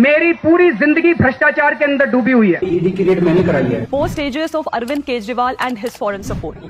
मेरी पूरी जिंदगी भ्रष्टाचार के अंदर डूबी हुई है। ईडी की रेड मैंने कराई है। 4 stages of Arvind Kejriwal and his foreign support.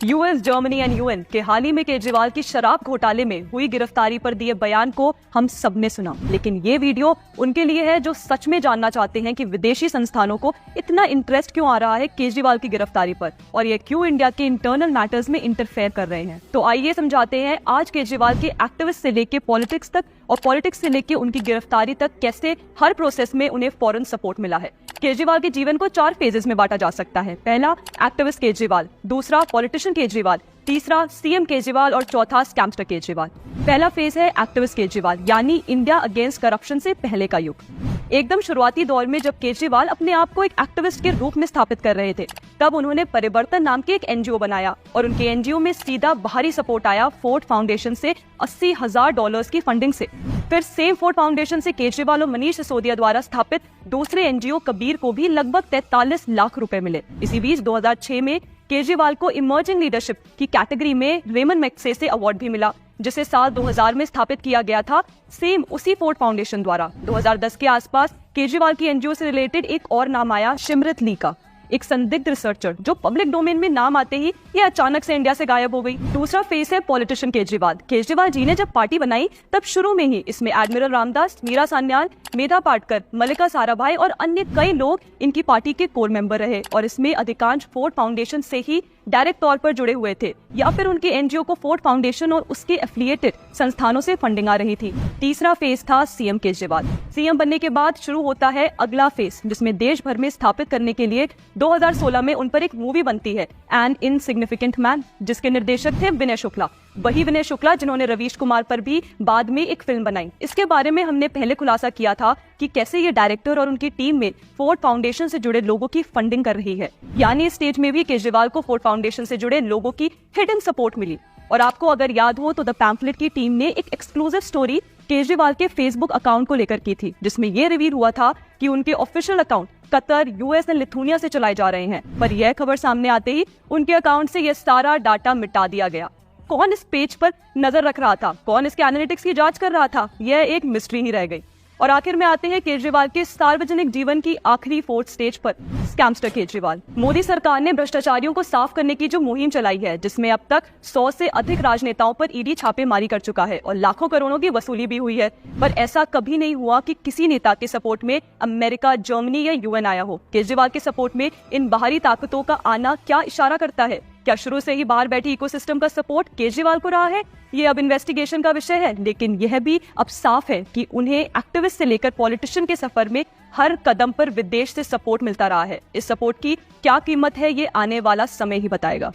US, Germany and UN के हाल ही में केजरीवाल की शराब घोटाले में हुई गिरफ्तारी पर दिए बयान को हम सबने सुना, लेकिन ये वीडियो उनके लिए है जो सच में जानना चाहते हैं कि विदेशी संस्थानों को इतना इंटरेस्ट क्यों आ रहा है केजरीवाल की गिरफ्तारी पर और ये क्यों इंडिया के इंटरनल मैटर्स में इंटरफेयर कर रहे हैं। तो आइए समझाते हैं आज केजरीवाल के एक्टिविस्ट से लेके पॉलिटिक्स तक और पॉलिटिक्स से लेके उनकी गिरफ्तारी तक कैसे हर प्रोसेस में उन्हें फॉरेन सपोर्ट मिला है। केजरीवाल के जीवन को 4 फेजेस में बांटा जा सकता है। पहला एक्टिविस्ट केजरीवाल, दूसरा पॉलिटिशियन केजरीवाल, तीसरा सीएम केजरीवाल और चौथा स्कैमस्टर केजरीवाल। पहला फेज है एक्टिविस्ट केजरीवाल यानी इंडिया अगेंस्ट करप्शन से पहले का युग। एकदम शुरुआती दौर में जब केजरीवाल अपने आप को एक एक्टिविस्ट के रूप में स्थापित कर रहे थे, तब उन्होंने परिवर्तन नाम के एक एनजीओ बनाया और उनके एनजीओ में सीधा बाहरी सपोर्ट आया फोर्ड फाउंडेशन से $80,000 की फंडिंग से। फिर सेम फोर्ड फाउंडेशन से केजरीवाल और मनीष सिसोदिया द्वारा स्थापित दूसरे एनजीओ कबीर को भी लगभग 43 लाख रुपए मिले। इसी बीच 2006 में केजरीवाल को इमर्जिंग लीडरशिप की कैटेगरी में रेमन मैग्सेसे अवार्ड भी मिला, जिसे साल 2000 में स्थापित किया गया था सेम उसी फोर्ड फाउंडेशन द्वारा। 2010 के आसपास केजरीवाल की एनजीओ से रिलेटेड एक और नाम आया, सिमरत ली का, एक संदिग्ध रिसर्चर जो पब्लिक डोमेन में नाम आते ही ये अचानक से इंडिया से गायब हो गई। दूसरा फेस है पॉलिटिशियन केजरीवाल। केजरीवाल जी ने जब पार्टी बनाई तब शुरू में ही इसमें एडमिरल रामदास, मीरा सान्याल, मेधा पाटकर, मल्लिका साराभाई और अन्य कई लोग इनकी पार्टी के कोर मेंबर रहे और इसमें अधिकांश फोर्ड फाउंडेशन से ही डायरेक्ट तौर पर जुड़े हुए थे या फिर उनके एनजीओ को फोर्ड फाउंडेशन और उसके एफिलिएटेड संस्थानों से फंडिंग आ रही थी। तीसरा फेज था सीएम केजरीवाल। सीएम बनने के बाद शुरू होता है अगला फेज, जिसमें देश भर में स्थापित करने के लिए 2016 में उन पर एक मूवी बनती है एन इनसिग्निफिकेंट मैन, जिसके निर्देशक थे विनय शुक्ला। वही विनय शुक्ला जिन्होंने रवीश कुमार पर भी बाद में एक फिल्म बनाई। इसके बारे में हमने पहले खुलासा किया था कि कैसे ये डायरेक्टर और उनकी टीम में फोर्ड फाउंडेशन से जुड़े लोगों की फंडिंग कर रही है, यानी इस स्टेज में भी केजरीवाल को फोर्ड फाउंडेशन से जुड़े लोगों की हिडन सपोर्ट मिली। और आपको अगर याद हो तो द पैम्फलेट की टीम ने एक एक्सक्लूसिव स्टोरी केजरीवाल के फेसबुक अकाउंट को लेकर की थी, जिसमें यह रिवील हुआ था कि उनके ऑफिशियल अकाउंट कतर, यूएस और लिथुनिया से चलाए जा रहे हैं। पर यह खबर सामने आते ही उनके अकाउंट से यह सारा डाटा मिटा दिया गया। कौन इस पेज पर नजर रख रहा था, कौन इसके एनालिटिक्स की जांच कर रहा था, यह एक मिस्ट्री ही रह गई। और आखिर में आते हैं केजरीवाल के सार्वजनिक जीवन की आखिरी 4th स्टेज पर, स्कैमस्टर केजरीवाल। मोदी सरकार ने भ्रष्टाचारियों को साफ करने की जो मुहिम चलाई है, जिसमें अब तक 100 से अधिक राजनेताओं पर ईडी छापेमारी कर चुका है और लाखों करोड़ों की वसूली भी हुई है, पर ऐसा कभी नहीं हुआ कि किसी नेता के सपोर्ट में अमेरिका, जर्मनी या यूएन आया हो। केजरीवाल के सपोर्ट में इन बाहरी ताकतों का आना क्या इशारा करता है? क्या शुरू से ही बाहर बैठी इकोसिस्टम का सपोर्ट केजरीवाल को रहा है? ये अब इन्वेस्टिगेशन का विषय है, लेकिन यह भी अब साफ है कि उन्हें एक्टिविस्ट से लेकर पॉलिटिशियन के सफर में हर कदम पर विदेश से सपोर्ट मिलता रहा है। इस सपोर्ट की क्या कीमत है, ये आने वाला समय ही बताएगा।